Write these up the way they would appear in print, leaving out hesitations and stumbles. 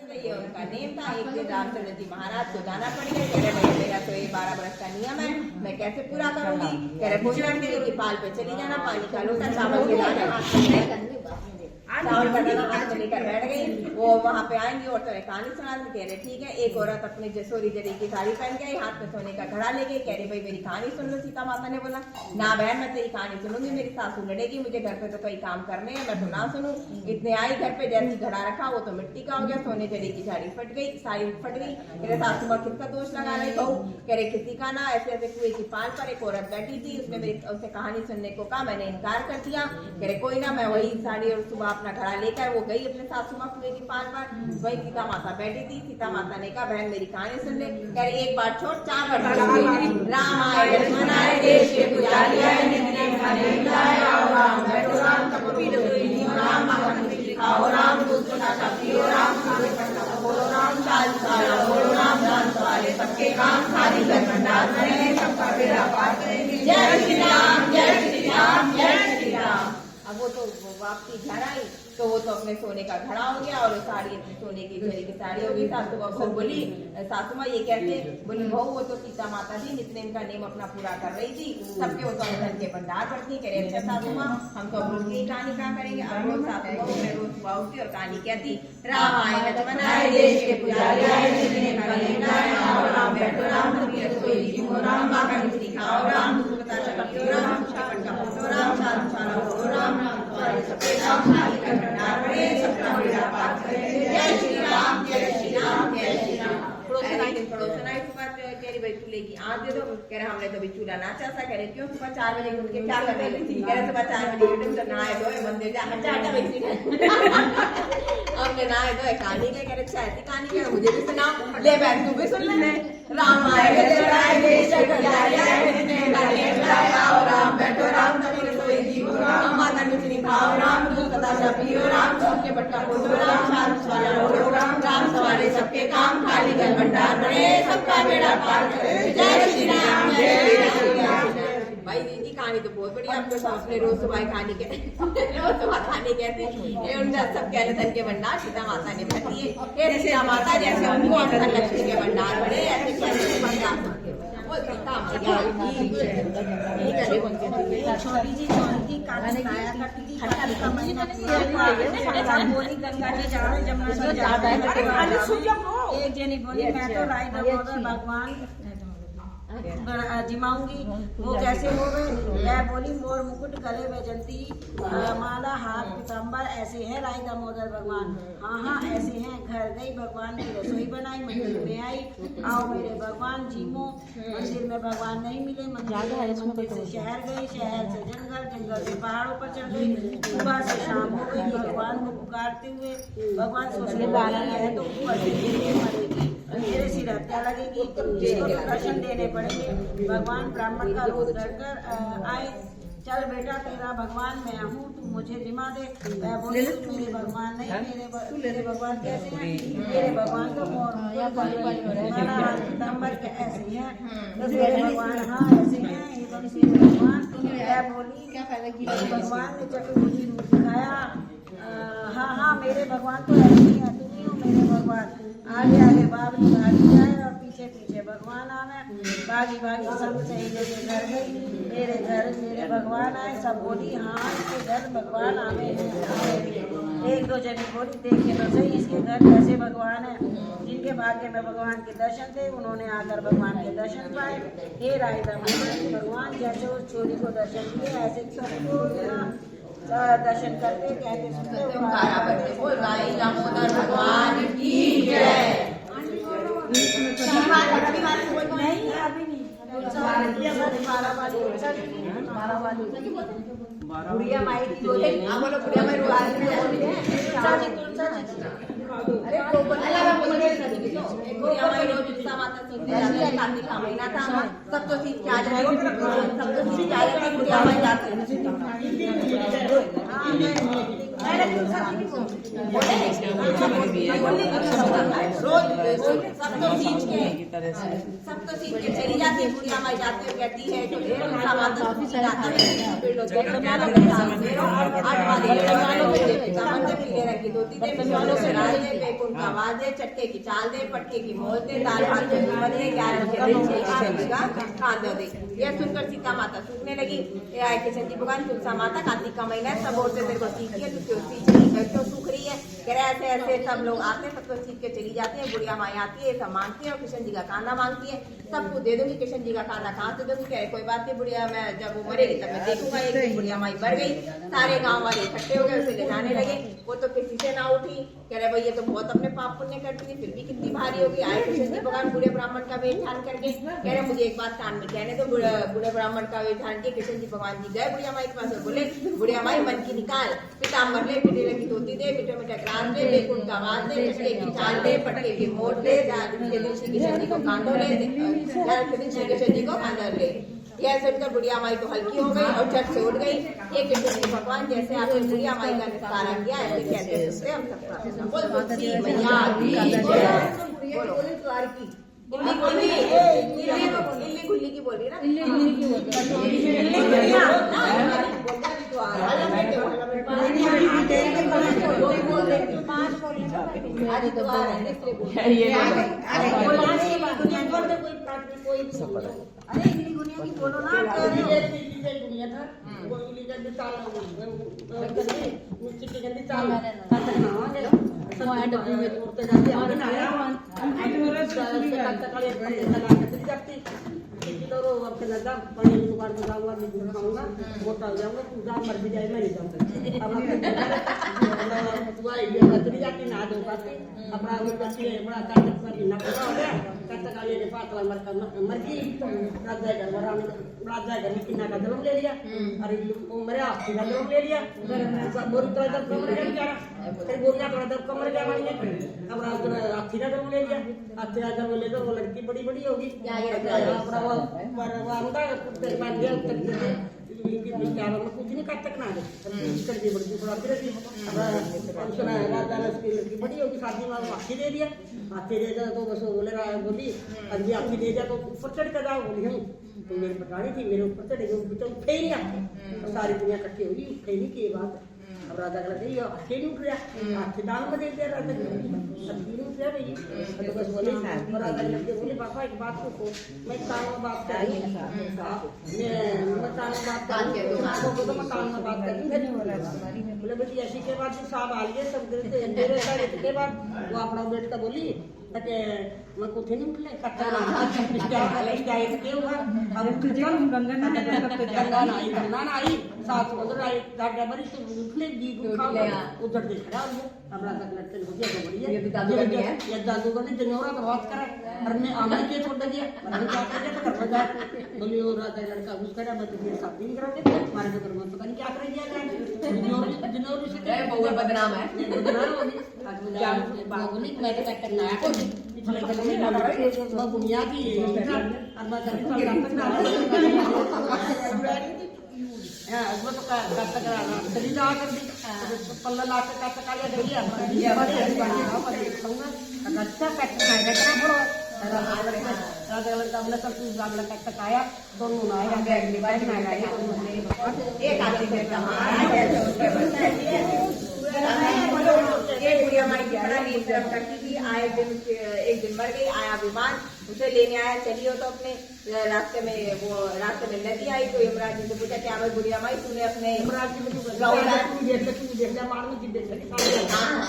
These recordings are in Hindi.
ये उनका नेम था। एक दिन रामचंद्र जी महाराज को जाना पड़ गया। कह रहे भाई मेरा तो ये 12 वर्ष का नियम है, मैं कैसे पूरा करूंगी। कह रहे भोजन के लिए पाल पे चली जाना, पानी का लोटा चावल के दाने हाथ में चावल का दाना हाथ में लेकर बैठ गई। वो वहां पे आएंगे और तो कहानी सुना दी। कह रहे ठीक है। एक औरत अपने जसोरी जरी की साड़ी पहन के आई, हाथ में सोने का घड़ा ले गई। कह रहे भाई मेरी कहानी सुन लो। सीता माता ने बोला ना बहन मैं तेरी कहानी सुनूंगी, मेरी सासू लड़ेगी, मुझे घर पे तो कई काम करने हैं, मैं तो ना सुनूं। इतने आई घर पे, जैसे घड़ा रखा वो तो मिट्टी का हो गया, सोने जरी की साड़ी फट गई, साड़ी फट गई। कह रहे सासू माँ किसका दोष लगा रही बहू। कह रहे किसी का ना, ऐसे ऐसे कुएं की पाल पर एक औरत बैठी थी, उसने मेरी उसे कहानी सुनने को कहा, मैंने इनकार कर दिया। कह रहे कोई ना, मैं वही साड़ी और सुबह अपना घड़ा लेकर वो गई अपने सासू माँ कुएं की पाल पर। वही सीता माता बैठी थी। सीता माता ने कहा बहन मेरी कहानी सुन ले। कह रहे एक बार छोड़ 4 बार राम आए लक्ष्मण आए देश के पुजारी आए, नित नेम का नेम लाए, आओ राम बैठो राम तपस्वी जियो राम, महामंत्र लिखाओ राम, दुष्ट का पियो राम, सारे पंडा बोलो राम, चाल सारा बोलो राम, जान सवारे सबके काम, खाली घर भंडार करेंगे, सबका बेड़ा पार करेंगे। जय श्री राम, जय श्री राम, जय श्री राम। अब वो तो वापसी घर आई तो वो तो अपने सोने का घड़ा हो गया और साड़ी अपनी सोने की जरी की साड़ी हो गई। सासू बहू बोली सासू माँ ये कैसे। बोली बहू वो तो सीता माता जी नित्य नेम का नेम अपना पूरा कर रही थी, सबके वो तो धन के भंडार भरती। कह रहे अच्छा सासू माँ हम तो रोज की कहानी क्या करेंगे। अब रोज सासू बहू मैं रोज सुबह उठती और कहानी कहती राम आए लक्ष्मण आए देश के पुजारी आए, नित्य नेम का नेम लाए, आओ राम बैठो राम तपस्वी सोई जियो राम, बाका मिश्री खाओ राम, दूध बताशा पियो राम, छापट का पटो राम, साधु सारा बोलो राम, तुम्हारे सबके काम खाली कर भंडार भरे, सबका बेड़ा पार करेंगे। जय श्री राम, जय श्री राम, जय श्री राम। पड़ोसन आई सुबह कह रही भाई चूल्हे की आँच दे दो। कह रहे हमने तो अभी चूल्हा ना चासा। कह रहे क्यों सुबह 4 बजे उठ के क्या कर रही थी। कह रहे सुबह 4 बजे उठ तो नहाए धोए मंदिर जा हटा हटा वैसी हमने नहाए धोए कहानी के। कह रहे अच्छा ऐसी कहानी क्या मुझे भी सुनाओ। ले बहन तू भी सुन ले। राम आए देश के पुजारी आए, नित्य नेम का नेम लाए, आओ राम बैठो राम तपस्वी सोई जियो राम, माता मिश्री खाओ राम, दूध बताशा पियो राम, सबके पट्टा खोलो राम, साधु सारा बोलो राम, राम सवारे सबके काम, खाली घर भंडार भरे, सबका बेड़ा पार करे। जय श्री राम, जय श्री राम। भाई दीदी कहानी तो बहुत बढ़िया। आपको अपने रोज सुबह कहानी के रोज सुबह कहानी कहते हैं। सब कह रहे धन के भंडार सीता माता ने भर दिए। ये सीता माता जैसे उनको अपना लक्ष्मी के भंडार भरे, ऐसे कैसे भंडार वो सीता छोटी जी काला खाया करती थी। का महीना बोली गंगा जी जाओ जमुना एक जनी बोली मैं तो राय भगवान जिमाऊंगी। वो कैसे हो गए। मैं बोली मोर मुकुट गले में जलती माला हाथ पीताम्बर ऐसे है राय दामोदर भगवान। हाँ हाँ ऐसे हैं। घर गई भगवान की रसोई बनाई, मंदिर में आई, आओ मेरे भगवान जीमो। मंदिर में भगवान नहीं मिले, मंदिर से शहर गई, शहर से जंगल, जंगल से पहाड़ों पर चढ़ गई। सुबह से शाम हो गई भगवान को पुकारते हुए। भगवान सोचने वाला है तो मरेगी, मेरे सिर हत्या लगेगी, इसको तो दर्शन देने पड़ेंगे। भगवान ब्राह्मण का रूप धरकर आए। चल बेटा तेरा भगवान मैं हूँ, तू मुझे जिमा दे। मैं बोली तू मेरे भगवान नहीं, मेरे भगवान कैसे हैं। मेरे भगवान तो नंबर के ऐसे हैं, मेरे भगवान हाँ ऐसे हैं एकदम से भगवान। मैं बोली भगवान ने चतुर्भुजी रूप दिखाया। हाँ हाँ मेरे भगवान तो ऐसे ही हैं, तुम ही हो मेरे भगवान। आगे आगे बाबरी भागी जाए और पीछे पीछे भगवान आवे। भागी भागी सब सहेलियों के घर गई, मेरे घर मेरे भगवान आए। सब बोली हाँ इसके घर भगवान आवे। एक दो जनी बोली देखे तो सही इसके घर कैसे भगवान है। जिनके भाग्य में भगवान के दर्शन थे उन्होंने आकर भगवान के दर्शन पाए। हे राय दामोदर भगवान जैसे उस छोरी को दर्शन दिए ऐसे सबको दर्शन करते कहते सुनते बोल राय दामोदर भगवान की जय। नहीं अभी नहीं बुढ़िया माई की बोलो बुढ़िया माई अरे बुढ़िया माई रोज उत्साह माता सीखने जाती है। कार्तिक का महीना था, सब तो सीख के आ जाएगी, सब तो सीख के आ जाएगी। बुढ़िया माई जाती है सब तो सीख के चली जाती है। बुढ़िया माई जाती है कहती है कि सामान तो फिर लोग रखी धोती दे उनका आवाज दे चटके की चाल दे पटके की मोल दे दाल भात दे 11 खांदो दे। यह सुनकर सीता माता सूखने लगी। ये आए किशन जी भगवान तुलसा माता कार्तिक का महीना है, सब औरतें तेरे को सीखी है, तू क्यों सीख रही है, क्यों सूख रही है। कह रहे ऐसे ऐसे सब लोग आते हैं, सबको सीख के चली जाती है। बुढ़िया माई आती है, सब मांगती है और किशन जी का कांदा मांगती है, सबको दे दूंगी। किशन जी का कांदा कहाँ से दूंगी? कह रहे कोई बात नहीं बुढ़िया, मैं जब वो मरेगी तब मैं देखूंगा। एक दिन बुढ़िया माई मर गई, सारे गाँव वाले इकट्ठे हो गए, उसे ले जाने लगे। वो तो किसी से ना उठी। कह रहे भाई ये तो बहुत अपने पाप पुण्य करती थी, फिर भी कितनी भारी होगी। आए किशन जी भगवान बूढ़े ब्राह्मण का वेश धारण करके। कह रहे मुझे एक बात कान में कहने तो बूढ़े ब्राह्मण का वेश धारण के किशन जी भगवान जी गए बुढ़िया माई के पास और बोले बुढ़िया माई मन की निकाल, पिताम्बर ले, पीटे लगी धोती दे, मीठे मीठे ग्राम दे, बेकुंठ का आवाज दे, चटके की चाल दे, पटके की मोट दे, श्री किशन जी को कांडो ले, श्री किशन जी को कांडो ले। यह सुनकर बुढ़िया माई तो हल्की हो गई और झट से उठ गई। ये किशन जी भगवान जैसे आपने बुढ़िया माई का निस्तारा किया ऐसे कहते सुनते हम सब बोल तुलसी मैया की बोलो इल्ली गुल्ली की बोल रही ना, इल्ली की बोल अरे इल्ली गुनिया की बोलो ना। राजा घर में किन्ना का जन्म ले लिया, अरे मरे आपसी का जन्म ले लिया, बोरी तो जब कमर गया बेचारा, फिर बोरिया तो जब कमर गया बन गया। अब हाथी का जन्म ले लिया, हाथी का जन्म लेकर वो लड़की बड़ी बड़ी होगी, अपना वो आंदा कुत्ते बांध दिया उत्तर दिया कुछ नहीं कर सकना है बड़ी बड़ा फिर राजा ने उसकी लड़की बड़ी होगी, शादी में हाथी दे दिया। हाथी दे दिया तो बस बोले बोली अभी हाथी दे दिया तो ऊपर चढ़ कर जाओ। बोली हूँ तो मेरी बतानी थी, मेरे ऊपर चढ़ेगी तो उठे ही नहीं आते, सारी दुनिया इकट्ठी होगी उठे नहीं की बात। अब राजा का लगे हाथी नहीं उठ रहा, हाथी दान में दे दिया राजा सब्जी नहीं उठ रहा भाई। तो बस बोले राजा लगे बोले पापा एक बात को मैं कान में बात कर रही हूँ, मैं कान में बात कर रही हूँ, मैं कान में बात कर रही हूँ। बोले बेटी ऐसी के बाद साहब आ गए सब के बाद वो अपना बेट का बोली ताकि मैं कुछ नहीं निकले गंगा ना आई साथ उधर आई दादा बड़ी तो निकले उधर देख रहा हूँ हमरा तक लड़के हो गया तो बढ़िया ये दादू को जनौरा तो बहुत करे और मैं आना के छोड़ दिया मैं क्या कर तो कर जा बोली और राजा लड़का घुस करा मैं तो मेरे साथ नहीं करोगे हमारे घर में पता नहीं क्या कर दिया जनौरी से बहुत बदनाम है बदनाम होगी आज मैं बोली मैं तो कट करना है पिछले दिन में बुनिया की और मैं कर हां वो तो कट कराना चली जा कर दी पल्ला ला के कट का लिया गई ये बात खाऊंगा अच्छा कट खाएगा तेरा बड़ो राजा लड़का हमने सब कुछ राजा कट काया दोनों ना आया अगली बार ना आया एक आदमी से ये बुढ़िया माई बड़ा नींद करती थी। आए दिन एक दिन मर गई, आया विमान उसे लेने आया, चलिए तो अपने रास्ते में नदी आई तो यमराज जी से पूछा क्या भाई बुढ़िया माई तूने अपने यमराज जी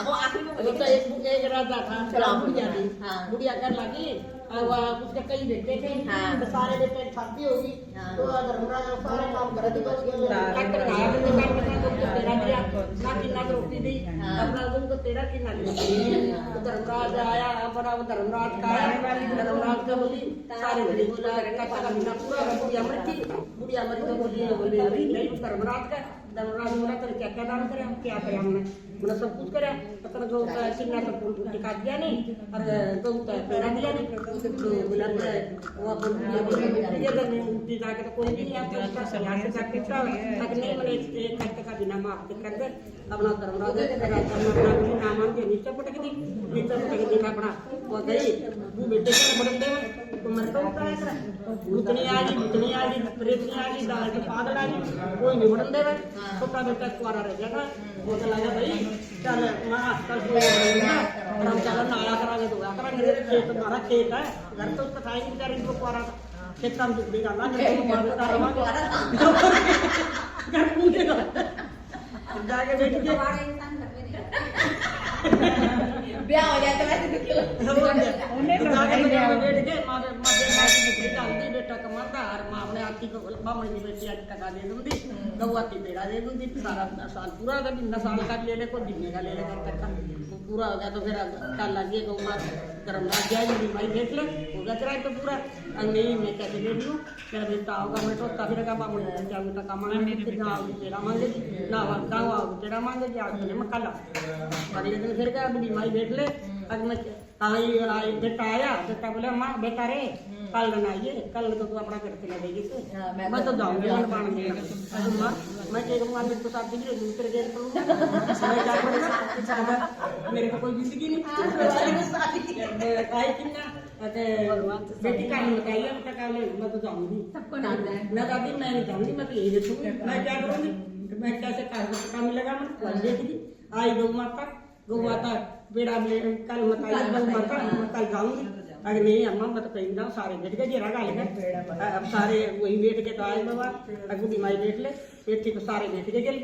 वो आखिरी में एक राजा था बुढ़िया कर लगी उसके कई बेटे थे तो सारे बेटे छाती होगी तो धर्मराज सारे काम कर दी ना रोटी दी को तेरा की ना तो धर्मराज आया बड़ा धर्मराज का आया धर्मराज का बोली सारे बोला पूरा बुढ़िया मरी तो बोली अरे नहीं धर्मराज का धर्मराज बोला तेरे क्या दान करे, हम क्या करे, हमने मतलब सब कुछ करे, पता गौ का चिन्ना तो फूल टिका दिया नहीं, और गौ का पेड़ा दिया नहीं, तो बुलंद वो अपन ये करने उल्टी जाके तो कोई नहीं आता, उसका सलाह से जाके था, अगले वाले एक घंटे का बिना माफ कर दे, अपना धर्मराज के नाम के नीचे पटक दी अपना वो गई, वो बेटे को बड़े दे, तो मरता होता है, उतनी आ गई, प्रेतनी आ गई, दाल के पागल आ गई, कोई नहीं बढ़न देगा, छोटा बेटा कुआरा रह जाएगा, वो तो लगा भाई चल माँ कल हम चलो नाला करांगे तो करांगे, खेत हमारा खेत है, घर तो उसका था ही बेचारे को कुआरा खेत काम टुकड़ी करना, घर पूछेगा जाके बैठ के ब्याह हो जाए तो वैसे दुखी बेटा कमाता और माँ अपने आती को बामण की बेटी आज टका दे दूंगी, गौआती पेड़ा दे दूंगी, सारा साल पूरा अगर 10 साल का ले ले को दिने का ले ले कर तक पूरा हो गया तो फिर कल लगे गौ माँ गर्म लग जाएगी, भाई देख ले हो गया तेरा तो पूरा नहीं मैं कैसे ले लूँ, मेरा बेटा होगा मैं सोचता फिर बामण क्या बेटा कमाना फिर ना आओगी पेड़ा मांगेगी ना गाँव आओगी पेड़ा मांगेगी, आज मैं कल अगले दिन फिर क्या बुढ़ी माई देख ले, आज मैं आई बेटा आया, बेटा बोले माँ बेटा रे कल बनाइए, कल तो तू अपना करके लगेगी से मैं तो जाऊंगी मन बाण देगा, मैं कह दूंगा मेरे को शादी की दूसरे गेट करूंगा, मैं क्या करूंगा मेरे को कोई जिंदगी नहीं आई कितना बेटी का नहीं बताइए बेटा का मैं तो जाऊंगी सबको ना दादी मैं नहीं जाऊंगी, मैं तो यही देखूंगी, मैं क्या करूंगी, मैं कैसे काम मिलेगा, मैं देखी आई गौ माता बेड़ा कल बताइए गौ माता मैं कल जाऊंगी, अगर नहीं अम्मा मैं तो कहीं जाऊँ सारे बैठ गए जीरा गाल अब सारे वही बैठ के तो आए बाबा अगू दिमाग बैठ ले बैठी तो सारे बैठ के गल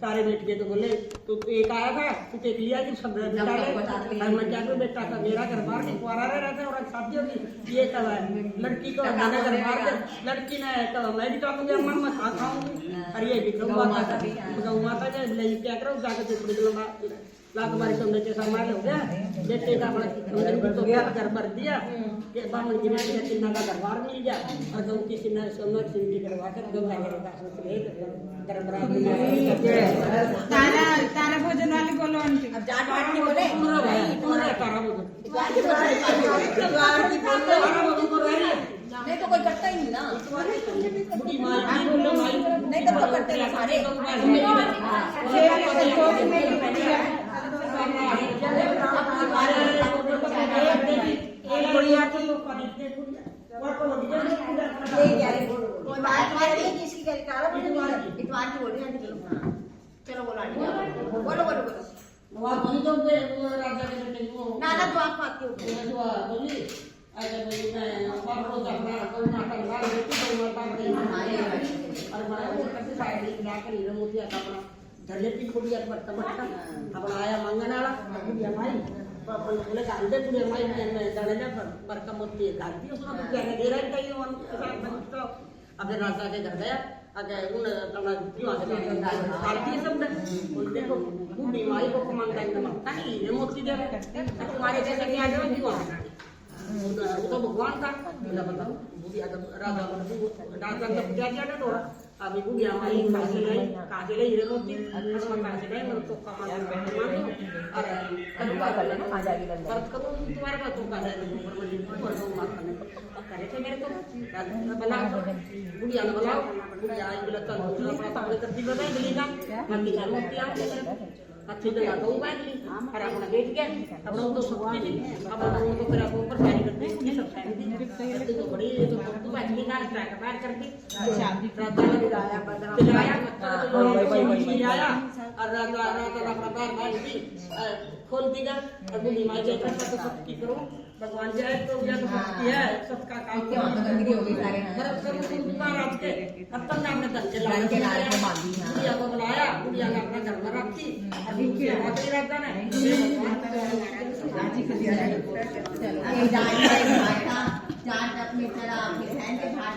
सारे बैठ के तो बोले तो एक आया था तू देख लिया कि सब मैं क्या करूँ बेटा था मेरा घर बाहर के कुआरा रहता है और शादी होगी ये कब है लड़की को गाना घर बाहर के लड़की ने कब मैं भी चाहूंगी अम्मा मैं खा खाऊंगी अरे ये भी गौ माता क्या करो जाकर लाख बारी तो बेटे समाज हो गया बेटे का तो घर भर दिया बामन की बेटी का चिन्ह का दरबार मिल गया और गौ की चिन्ह सोमनाथ सिंह जी करवा कर गौ तारा भोजन वाले बोलो आंटी अब जाट वाट की बोले पूरा तारा भोजन नहीं तो कोई करता ही नहीं ना नहीं तो करते हैं सारे चलो बोलो बोलो बोलो ना तो आप आती हो आया मंगन वाला बोले गांधे पूरे माई गणना बरका मोती गांधी उसमें तो क्या दे रहा है अपने राजा के घर गया अगर उन अपना भारतीय सब देखो बूढ़ी माई को मांगता है नहीं ये मोती दे तुम्हारे जैसे क्या जाओ क्यों वो तो भगवान था बोला बताओ राजा राजा तब क्या क्या ना थोड़ा अभी बुढ़िया माई काजे ले हीरे मोती काजे ले मैं तो कमा अरे तुम्हारे पास तो काजे करे थे मेरे को बनाओ बुढ़िया ने बनाओ बुढ़िया आई बोला चल अपना सामने करती बताए दिल्ली का मंदिर का मोती आ अच्छी जगह तो बांधी और अपना बैठ गया अब लोग तो सोचते थे अब लोगों को फिर आप ऊपर जारी करते हैं ये सब फैमिली तो बड़ी तो तू बांधी का ट्रैक बार करके राजा आया और राजा अपना पैर बांधी खोल दिया और बुढ़ी माई जैसा तो सब की करो भगवान जाए तो या तो है सबका काम क्या होता गंदगी हो गई सारे बरफ कर रात के अब तक हमने दल के लाया बुढ़िया को बुलाया बुढ़िया ने अपना घर में रखी अभी क्या होता ही रहता ना जाट अपनी तरह अपनी बहन के भाई